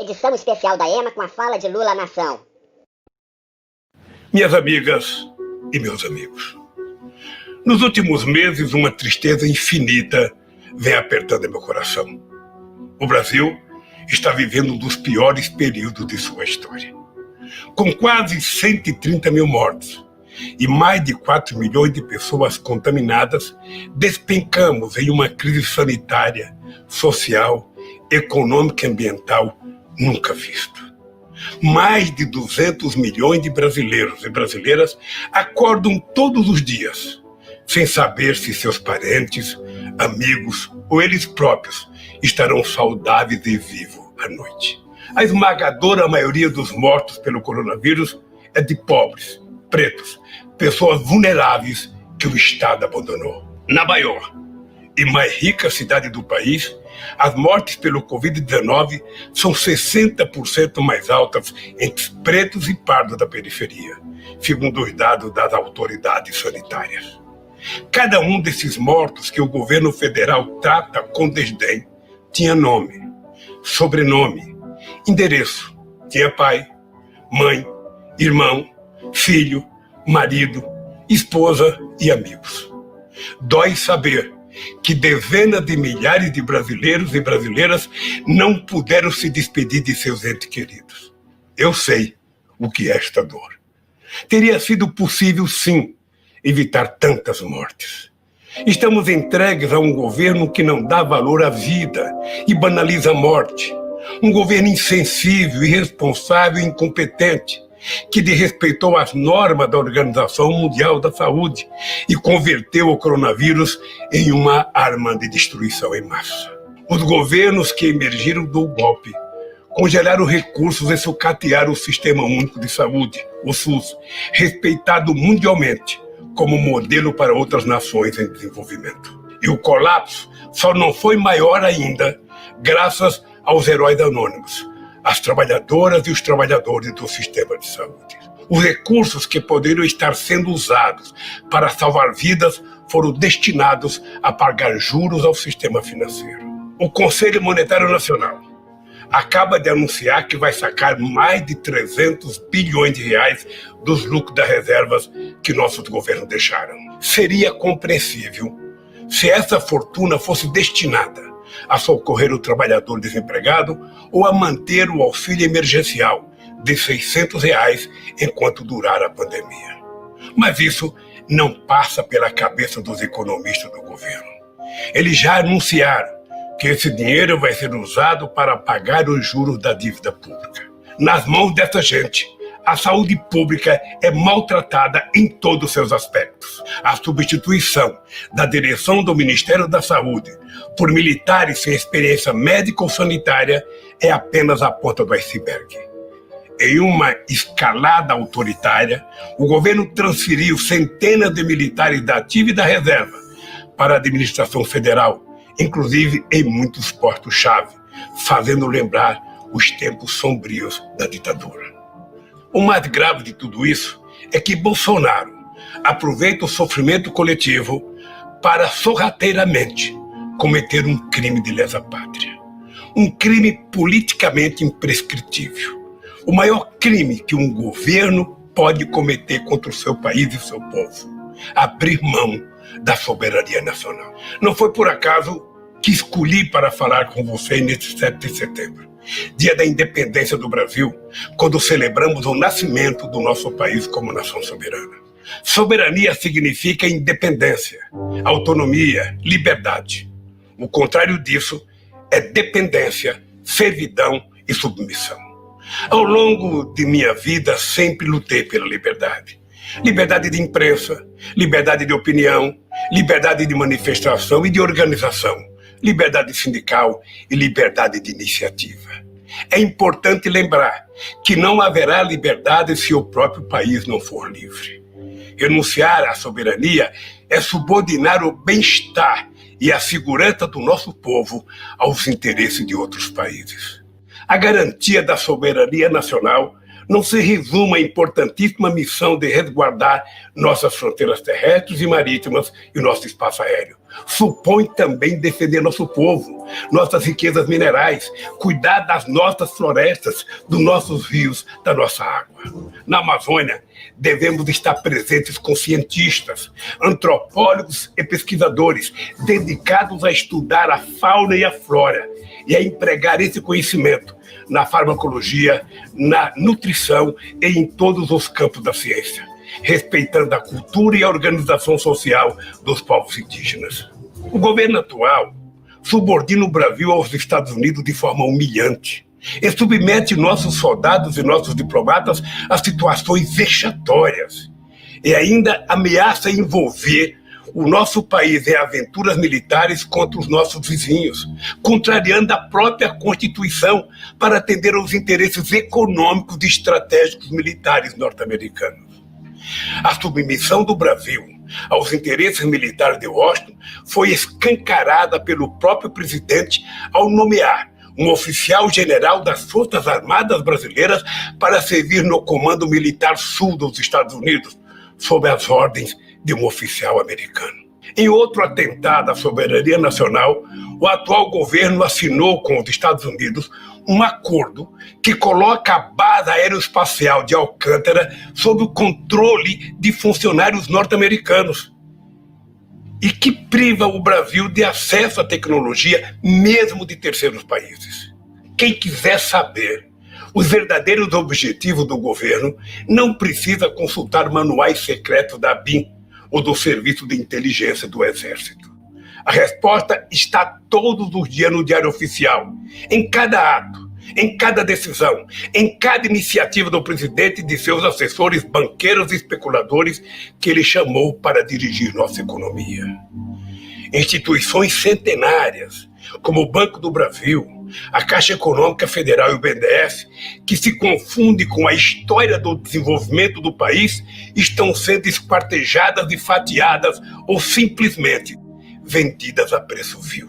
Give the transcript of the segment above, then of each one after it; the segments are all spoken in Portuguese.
edição especial da EMA com a fala de Lula à nação. Minhas amigas e meus amigos, nos últimos meses uma tristeza infinita vem apertando meu coração. O Brasil está vivendo um dos piores períodos de sua história. Com quase 130 mil mortos e mais de 4 milhões de pessoas contaminadas, despencamos em uma crise sanitária, social, econômica e ambiental nunca vista. Mais de 200 milhões de brasileiros e brasileiras acordam todos os dias, sem saber se seus parentes, amigos ou eles próprios estarão saudáveis e vivos à noite. A esmagadora maioria dos mortos pelo coronavírus é de pobres, pretos, pessoas vulneráveis que o Estado abandonou. Na maior e mais rica cidade do país, as mortes pelo Covid-19 são 60% mais altas entre pretos e pardos da periferia, segundo os dados das autoridades sanitárias. Cada um desses mortos que o governo federal trata com desdém tinha nome, sobrenome, endereço, tinha pai, mãe, irmão, filho, marido, esposa e amigos. Dói saber que dezenas de milhares de brasileiros e brasileiras não puderam se despedir de seus entes queridos. Eu sei o que é esta dor. Teria sido possível, sim, evitar tantas mortes. Estamos entregues a um governo que não dá valor à vida e banaliza a morte. Um governo insensível, irresponsável e incompetente, que desrespeitou as normas da Organização Mundial da Saúde e converteu o coronavírus em uma arma de destruição em massa. Os governos que emergiram do golpe congelaram recursos e sucatearam o Sistema Único de Saúde, o SUS, respeitado mundialmente como modelo para outras nações em desenvolvimento. E o colapso só não foi maior ainda graças aos heróis anônimos, as trabalhadoras e os trabalhadores do sistema de saúde. Os recursos que poderiam estar sendo usados para salvar vidas foram destinados a pagar juros ao sistema financeiro. O Conselho Monetário Nacional acaba de anunciar que vai sacar mais de 300 bilhões de reais dos lucros das reservas que nossos governos deixaram. Seria compreensível se essa fortuna fosse destinada a socorrer o trabalhador desempregado ou a manter o auxílio emergencial de R$600 enquanto durar a pandemia. Mas isso não passa pela cabeça dos economistas do governo. Eles já anunciaram que esse dinheiro vai ser usado para pagar os juros da dívida pública. Nas mãos dessa gente, a saúde pública é maltratada em todos os seus aspectos. A substituição da direção do Ministério da Saúde por militares sem experiência médica ou sanitária é apenas a ponta do iceberg. Em uma escalada autoritária, o governo transferiu centenas de militares da ativa e da reserva para a administração federal, inclusive em muitos postos-chave, fazendo lembrar os tempos sombrios da ditadura. O mais grave de tudo isso é que Bolsonaro aproveita o sofrimento coletivo para sorrateiramente cometer um crime de lesa-pátria. Um crime politicamente imprescritível. O maior crime que um governo pode cometer contra o seu país e o seu povo. Abrir mão da soberania nacional. Não foi por acaso que escolhi para falar com você neste 7 de setembro. Dia da independência do Brasil, quando celebramos o nascimento do nosso país como nação soberana. Soberania significa independência, autonomia, liberdade. O contrário disso é dependência, servidão e submissão. Ao longo de minha vida, sempre lutei pela liberdade. Liberdade de imprensa, liberdade de opinião, liberdade de manifestação e de organização, liberdade sindical e liberdade de iniciativa. É importante lembrar que não haverá liberdade se o próprio país não for livre. Renunciar à soberania é subordinar o bem-estar e a segurança do nosso povo aos interesses de outros países. A garantia da soberania nacional não se resume à importantíssima missão de resguardar nossas fronteiras terrestres e marítimas e nosso espaço aéreo. Supõe também defender nosso povo, nossas riquezas minerais, cuidar das nossas florestas, dos nossos rios, da nossa água. Na Amazônia, devemos estar presentes com cientistas, antropólogos e pesquisadores dedicados a estudar a fauna e a flora e a empregar esse conhecimento na farmacologia, na nutrição e em todos os campos da ciência, respeitando a cultura e a organização social dos povos indígenas. O governo atual subordina o Brasil aos Estados Unidos de forma humilhante e submete nossos soldados e nossos diplomatas a situações vexatórias e ainda ameaça envolver o nosso país em aventuras militares contra os nossos vizinhos, contrariando a própria Constituição para atender aos interesses econômicos e estratégicos militares norte-americanos. A submissão do Brasil aos interesses militares de Washington foi escancarada pelo próprio presidente ao nomear um oficial general das Forças Armadas Brasileiras para servir no Comando Militar Sul dos Estados Unidos, sob as ordens de um oficial americano. Em outro atentado à soberania nacional, o atual governo assinou com os Estados Unidos um acordo que coloca a base aeroespacial de Alcântara sob o controle de funcionários norte-americanos e que priva o Brasil de acesso à tecnologia mesmo de terceiros países. Quem quiser saber os verdadeiros objetivos do governo não precisa consultar manuais secretos da ABIN ou do Serviço de Inteligência do Exército. A resposta está todos os dias no Diário Oficial, em cada ato, em cada decisão, em cada iniciativa do presidente e de seus assessores, banqueiros e especuladores que ele chamou para dirigir nossa economia. Instituições centenárias, como o Banco do Brasil, a Caixa Econômica Federal e o BNDES, que se confundem com a história do desenvolvimento do país, estão sendo esquartejadas e fatiadas ou simplesmente vendidas a preço vil.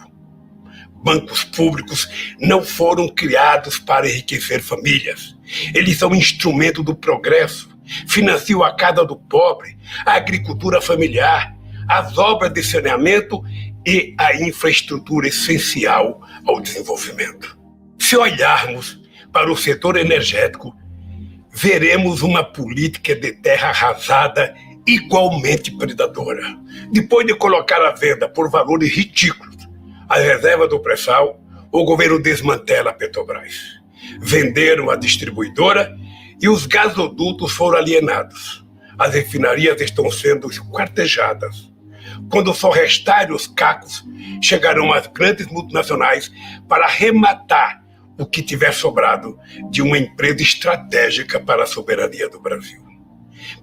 Bancos públicos não foram criados para enriquecer famílias. Eles são instrumento do progresso, financiam a casa do pobre, a agricultura familiar, as obras de saneamento e a infraestrutura essencial ao desenvolvimento. Se olharmos para o setor energético, veremos uma política de terra arrasada igualmente predadora. Depois de colocar à venda por valores ridículos as reservas do pré-sal, o governo desmantela a Petrobras. Venderam a distribuidora e os gasodutos foram alienados. As refinarias estão sendo esquartejadas. Quando só restarem os cacos, chegarão as grandes multinacionais para arrematar o que tiver sobrado de uma empresa estratégica para a soberania do Brasil.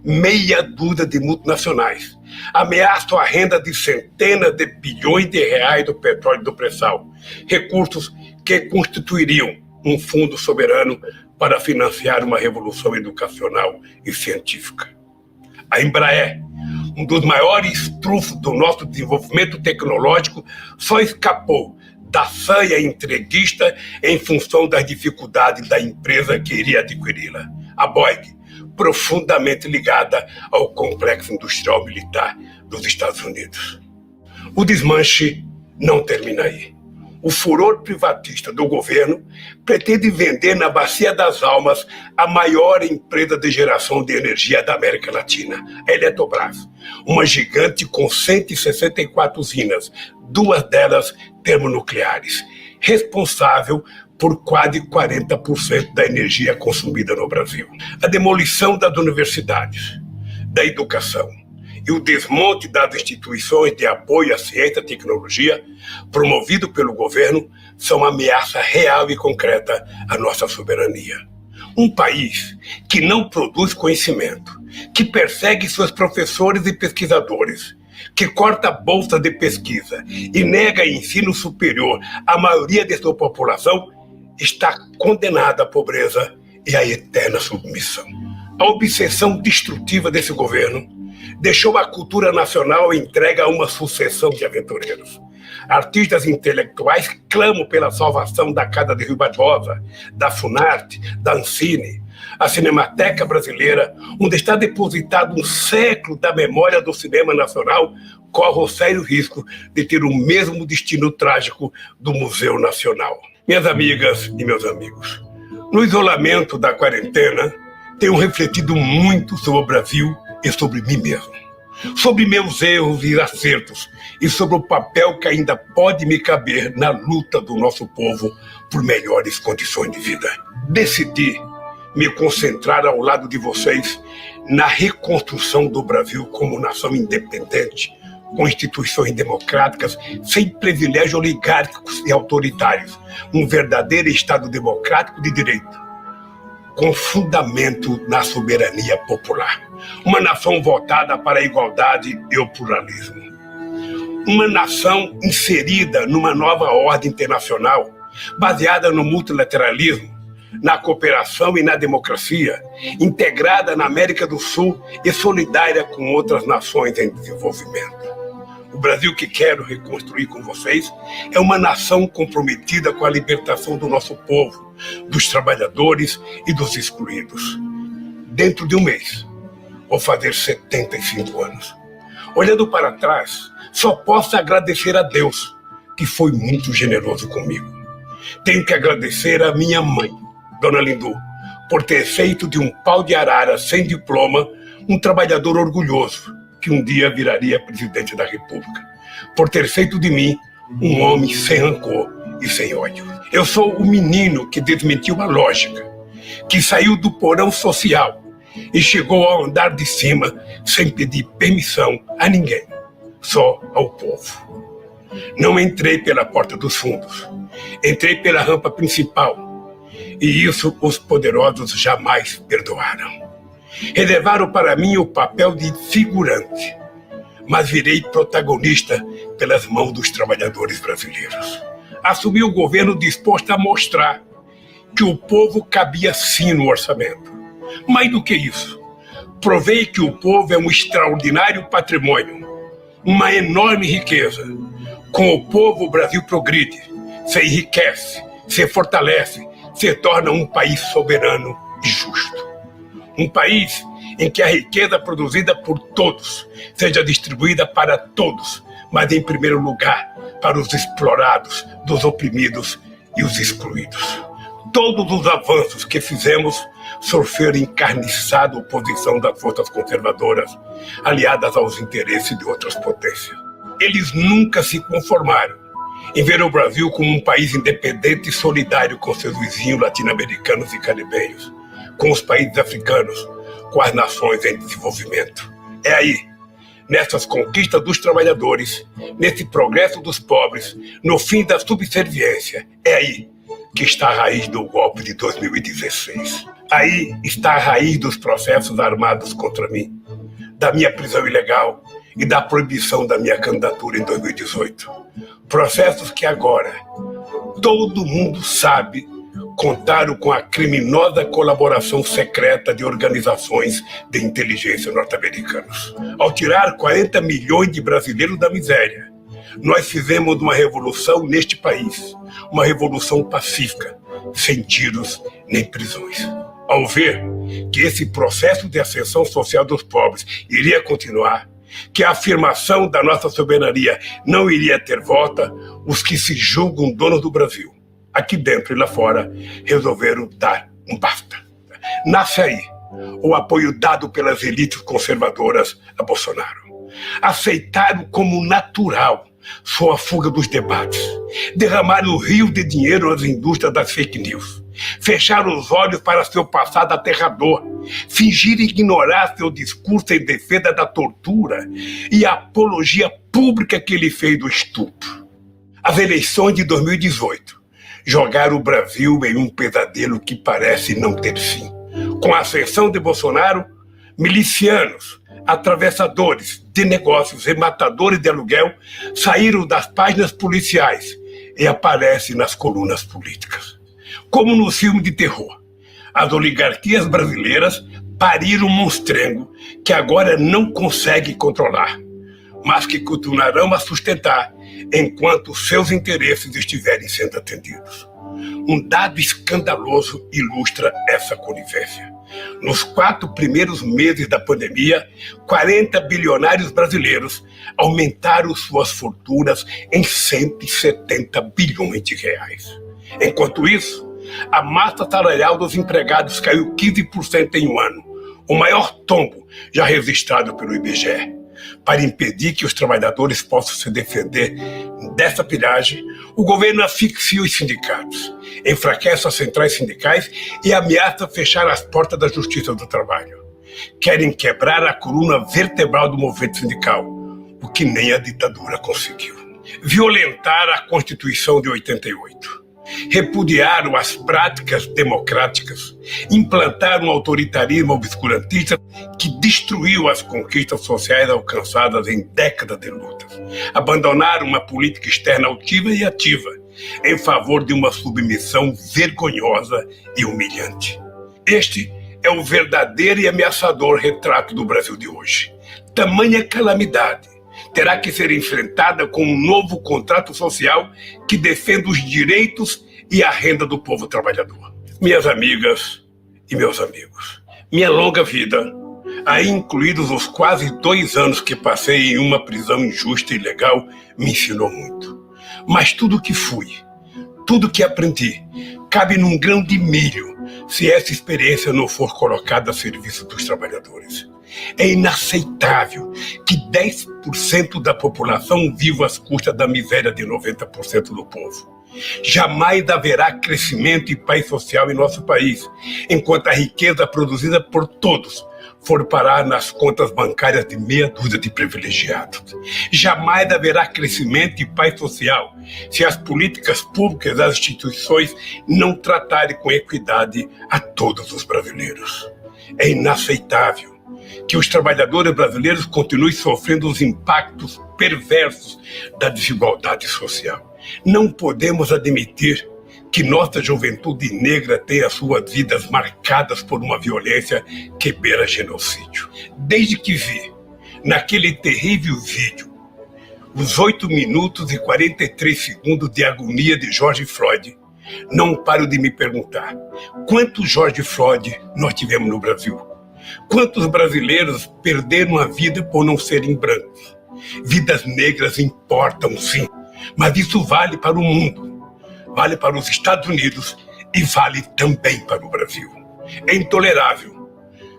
Meia dúzia de multinacionais ameaçam a renda de centenas de bilhões de reais do petróleo e do pré-sal, recursos que constituiriam um fundo soberano para financiar uma revolução educacional e científica. A Embraer, um dos maiores trunfos do nosso desenvolvimento tecnológico, só escapou da sanha entreguista em função das dificuldades da empresa que iria adquiri-la. A Boeing, profundamente ligada ao complexo industrial militar dos Estados Unidos. O desmanche não termina aí. O furor privatista do governo pretende vender na Bacia das Almas a maior empresa de geração de energia da América Latina, a Eletrobras, uma gigante com 164 usinas, 2 delas termonucleares, responsável por quase 40% da energia consumida no Brasil. A demolição das universidades, da educação e o desmonte das instituições de apoio à ciência e tecnologia, promovido pelo governo, são ameaça real e concreta à nossa soberania. Um país que não produz conhecimento, que persegue seus professores e pesquisadores, que corta a bolsa de pesquisa e nega ensino superior à maioria de sua população, está condenada à pobreza e à eterna submissão. A obsessão destrutiva desse governo deixou a cultura nacional entregue a uma sucessão de aventureiros. Artistas intelectuais clamam pela salvação da Casa de Rio Barbosa, da Funarte, da Ancine, A Cinemateca Brasileira, onde está depositado um século da memória do cinema nacional, corre o sério risco de ter o mesmo destino trágico do Museu Nacional. Minhas amigas e meus amigos, no isolamento da quarentena, tenho refletido muito sobre o Brasil e sobre mim mesmo. Sobre meus erros e acertos e sobre o papel que ainda pode me caber na luta do nosso povo por melhores condições de vida. Decidi me concentrar ao lado de vocês na reconstrução do Brasil como nação independente, com instituições democráticas, sem privilégios oligárquicos e autoritários, um verdadeiro Estado democrático de direito, com fundamento na soberania popular. Uma nação votada para a igualdade e o pluralismo. Uma nação inserida numa nova ordem internacional, baseada no multilateralismo, na cooperação e na democracia, integrada na América do Sul e solidária com outras nações em desenvolvimento. O Brasil que quero reconstruir com vocês é uma nação comprometida com a libertação do nosso povo, dos trabalhadores e dos excluídos. Dentro de um mês, vou fazer 75 anos. Olhando para trás, só posso agradecer a Deus, que foi muito generoso comigo. Tenho que agradecer a minha mãe, Dona Lindu, por ter feito de um pau de arara sem diploma um trabalhador orgulhoso, que um dia viraria presidente da República. Por ter feito de mim um homem sem rancor e sem ódio. Eu sou o menino que desmentiu a lógica, que saiu do porão social e chegou ao andar de cima sem pedir permissão a ninguém, só ao povo. Não entrei pela porta dos fundos, entrei pela rampa principal, e isso os poderosos jamais perdoaram. Reservaram para mim o papel de figurante, mas virei protagonista pelas mãos dos trabalhadores brasileiros. Assumi o governo disposto a mostrar que o povo cabia sim no orçamento. Mais do que isso, provei que o povo é um extraordinário patrimônio, uma enorme riqueza. Com o povo, o Brasil progride, se enriquece, se fortalece, se torna um país soberano e justo. Um país em que a riqueza produzida por todos seja distribuída para todos, mas em primeiro lugar para os explorados, dos oprimidos e os excluídos. Todos os avanços que fizemos sofreram encarniçada oposição das forças conservadoras, aliadas aos interesses de outras potências. Eles nunca se conformaram em ver o Brasil como um país independente e solidário com seus vizinhos latino-americanos e caribenhos, com os países africanos, com as nações em desenvolvimento. É aí, nessas conquistas dos trabalhadores, nesse progresso dos pobres, no fim da subserviência, é aí que está a raiz do golpe de 2016. Aí está a raiz dos processos armados contra mim, da minha prisão ilegal e da proibição da minha candidatura em 2018. Processos que agora todo mundo sabe contaram com a criminosa colaboração secreta de organizações de inteligência norte-americanos. Ao tirar 40 milhões de brasileiros da miséria, nós fizemos uma revolução neste país, uma revolução pacífica, sem tiros nem prisões. Ao ver que esse processo de ascensão social dos pobres iria continuar, que a afirmação da nossa soberania não iria ter volta, os que se julgam donos do Brasil, aqui dentro e lá fora, resolveram dar um basta. Nasce aí o apoio dado pelas elites conservadoras a Bolsonaro. Aceitaram como natural sua fuga dos debates, derramaram o rio de dinheiro às indústrias das fake news, fecharam os olhos para seu passado aterrador, fingiram ignorar seu discurso em defesa da tortura e a apologia pública que ele fez do estupro. As eleições de 2018 jogaram o Brasil em um pesadelo que parece não ter fim. Com a ascensão de Bolsonaro, milicianos, atravessadores de negócios e matadores de aluguel saíram das páginas policiais e aparecem nas colunas políticas. Como no filme de terror, as oligarquias brasileiras pariram um monstrengo que agora não consegue controlar, mas que continuarão a sustentar enquanto seus interesses estiverem sendo atendidos. Um dado escandaloso ilustra essa conivência. Nos 4 primeiros meses da pandemia, 40 bilionários brasileiros aumentaram suas fortunas em 170 bilhões de reais. Enquanto isso, a massa salarial dos empregados caiu 15% em um ano, o maior tombo já registrado pelo IBGE. Para impedir que os trabalhadores possam se defender dessa pilhagem, o governo asfixia os sindicatos, enfraquece as centrais sindicais e ameaça fechar as portas da Justiça do Trabalho. Querem quebrar a coluna vertebral do movimento sindical, o que nem a ditadura conseguiu. Violentar a Constituição de 88. Repudiaram as práticas democráticas, implantaram um autoritarismo obscurantista que destruiu as conquistas sociais alcançadas em décadas de lutas. Abandonaram uma política externa altiva e ativa, em favor de uma submissão vergonhosa e humilhante. Este é o verdadeiro e ameaçador retrato do Brasil de hoje. Tamanha calamidade terá que ser enfrentada com um novo contrato social que defenda os direitos e a renda do povo trabalhador. Minhas amigas e meus amigos, minha longa vida, aí incluídos os quase 2 anos que passei em uma prisão injusta e ilegal, me ensinou muito. Mas tudo que fui, tudo que aprendi, cabe num grão de milho se essa experiência não for colocada a serviço dos trabalhadores. É inaceitável que 10% da população viva às custas da miséria de 90% do povo. Jamais haverá crescimento e paz social em nosso país, enquanto a riqueza produzida por todos for parar nas contas bancárias de meia dúzia de privilegiados. Jamais haverá crescimento e paz social se as políticas públicas das instituições não tratarem com equidade a todos os brasileiros. É inaceitável que os trabalhadores brasileiros continuem sofrendo os impactos perversos da desigualdade social. Não podemos admitir que nossa juventude negra tenha suas vidas marcadas por uma violência que beira genocídio. Desde que vi, naquele terrível vídeo, os 8 minutos e 43 segundos de agonia de George Floyd, não paro de me perguntar: quantos George Floyd nós tivemos no Brasil? Quantos brasileiros perderam a vida por não serem brancos? Vidas negras importam, sim, mas isso vale para o mundo, vale para os Estados Unidos e vale também para o Brasil. É intolerável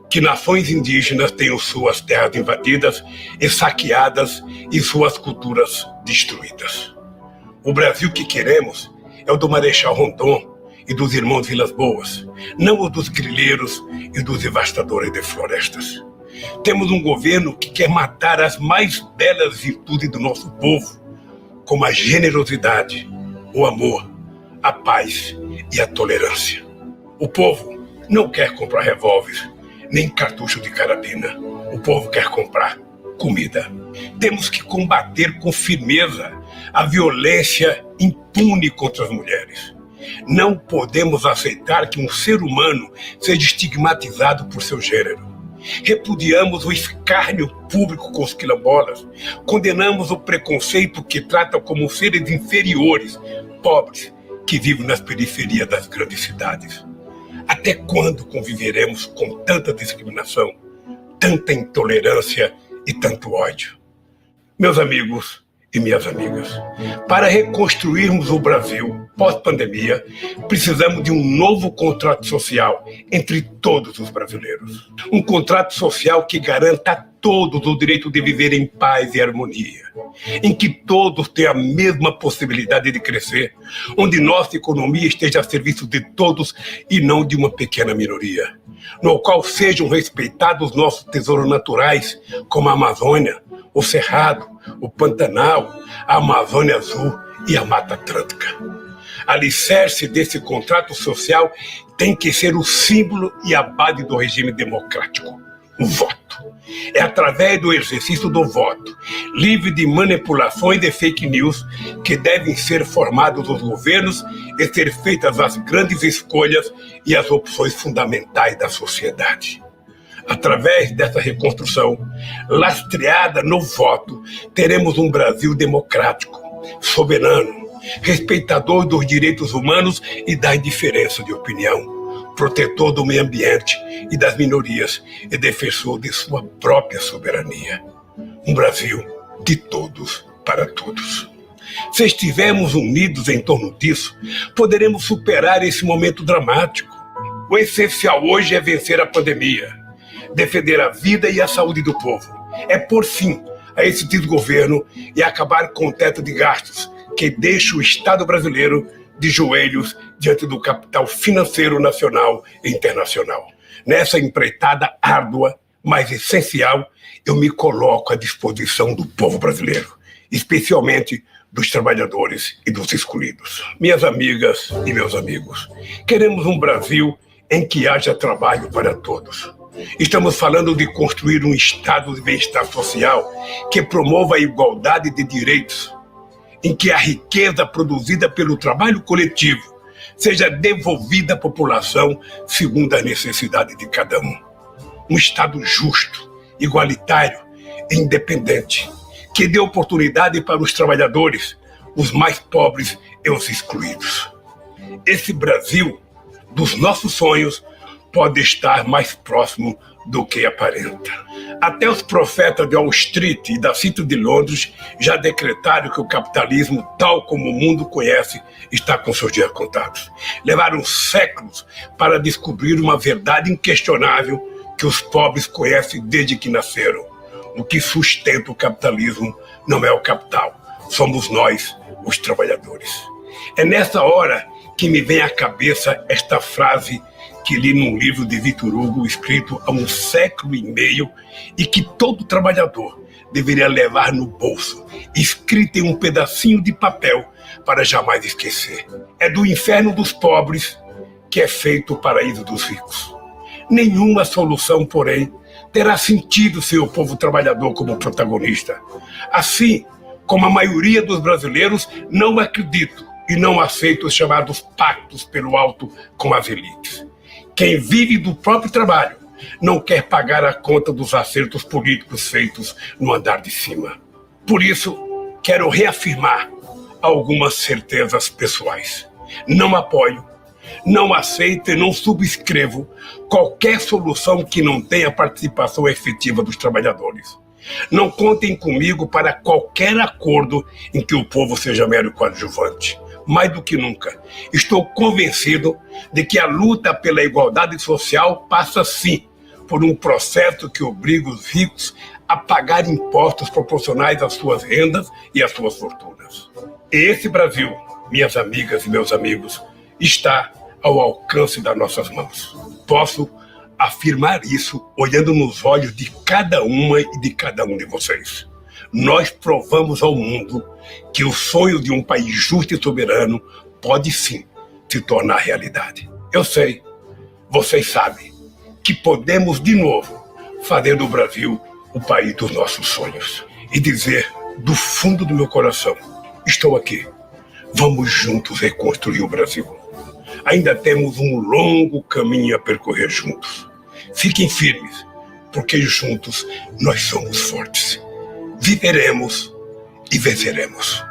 que nações indígenas tenham suas terras invadidas e saqueadas e suas culturas destruídas. O Brasil que queremos é o do Marechal Rondon e dos irmãos Vilas Boas, não o dos grileiros e dos devastadores de florestas. Temos um governo que quer matar as mais belas virtudes do nosso povo, como a generosidade, o amor, a paz e a tolerância. O povo não quer comprar revólver, nem cartucho de carabina. O povo quer comprar comida. Temos que combater com firmeza a violência impune contra as mulheres. Não podemos aceitar que um ser humano seja estigmatizado por seu gênero. Repudiamos o escárnio público com os quilombolas. Condenamos o preconceito que trata como seres inferiores, pobres, que vivem nas periferias das grandes cidades. Até quando conviveremos com tanta discriminação, tanta intolerância e tanto ódio? Meus amigos e minhas amigas, para reconstruirmos o Brasil pós-pandemia, precisamos de um novo contrato social entre todos os brasileiros. Um contrato social que garanta a todos o direito de viver em paz e harmonia, em que todos tenham a mesma possibilidade de crescer, onde nossa economia esteja a serviço de todos e não de uma pequena minoria, no qual sejam respeitados nossos tesouros naturais, como a Amazônia, o Cerrado, o Pantanal, a Amazônia Azul e a Mata Atlântica. Alicerce desse contrato social tem que ser o símbolo e a base do regime democrático, o voto. É através do exercício do voto, livre de manipulações e fake news, que devem ser formados os governos e ser feitas as grandes escolhas e as opções fundamentais da sociedade. Através dessa reconstrução, lastreada no voto, teremos um Brasil democrático, soberano, respeitador dos direitos humanos e da indiferença de opinião, protetor do meio ambiente e das minorias e defensor de sua própria soberania. Um Brasil de todos para todos. Se estivermos unidos em torno disso, poderemos superar esse momento dramático. O essencial hoje é vencer a pandemia, defender a vida e a saúde do povo. É pôr fim a esse desgoverno e acabar com o teto de gastos que deixa o Estado brasileiro de joelhos diante do capital financeiro nacional e internacional. Nessa empreitada árdua, mas essencial, eu me coloco à disposição do povo brasileiro, especialmente dos trabalhadores e dos excluídos. Minhas amigas e meus amigos, queremos um Brasil em que haja trabalho para todos. Estamos falando de construir um estado de bem-estar social que promova a igualdade de direitos, em que a riqueza produzida pelo trabalho coletivo seja devolvida à população segundo a necessidade de cada um. Um estado justo, igualitário e independente, que dê oportunidade para os trabalhadores, os mais pobres e os excluídos. Esse Brasil dos nossos sonhos pode estar mais próximo do que aparenta. Até os profetas de Wall Street e da City de Londres já decretaram que o capitalismo, tal como o mundo conhece, está com seus dias contados. Levaram séculos para descobrir uma verdade inquestionável que os pobres conhecem desde que nasceram. O que sustenta o capitalismo não é o capital, somos nós, os trabalhadores. É nessa hora que me vem à cabeça esta frase que li num livro de Victor Hugo, escrito há 1 século e meio, e que todo trabalhador deveria levar no bolso, escrita em um pedacinho de papel para jamais esquecer. É do inferno dos pobres que é feito o paraíso dos ricos. Nenhuma solução, porém, terá sentido sem o povo trabalhador como protagonista. Assim como a maioria dos brasileiros não acredita e não aceita os chamados pactos pelo alto com as elites. Quem vive do próprio trabalho não quer pagar a conta dos acertos políticos feitos no andar de cima. Por isso, quero reafirmar algumas certezas pessoais. Não apoio, não aceito e não subscrevo qualquer solução que não tenha participação efetiva dos trabalhadores. Não contem comigo para qualquer acordo em que o povo seja mero coadjuvante. Mais do que nunca, estou convencido de que a luta pela igualdade social passa, sim, por um processo que obriga os ricos a pagar impostos proporcionais às suas rendas e às suas fortunas. E esse Brasil, minhas amigas e meus amigos, está ao alcance das nossas mãos. Posso afirmar isso olhando nos olhos de cada uma e de cada um de vocês. Nós provamos ao mundo que o sonho de um país justo e soberano pode sim se tornar realidade. Eu sei, vocês sabem, que podemos de novo fazer do Brasil o país dos nossos sonhos. E dizer do fundo do meu coração, estou aqui, vamos juntos reconstruir o Brasil. Ainda temos um longo caminho a percorrer juntos. Fiquem firmes, porque juntos nós somos fortes. Viveremos e venceremos.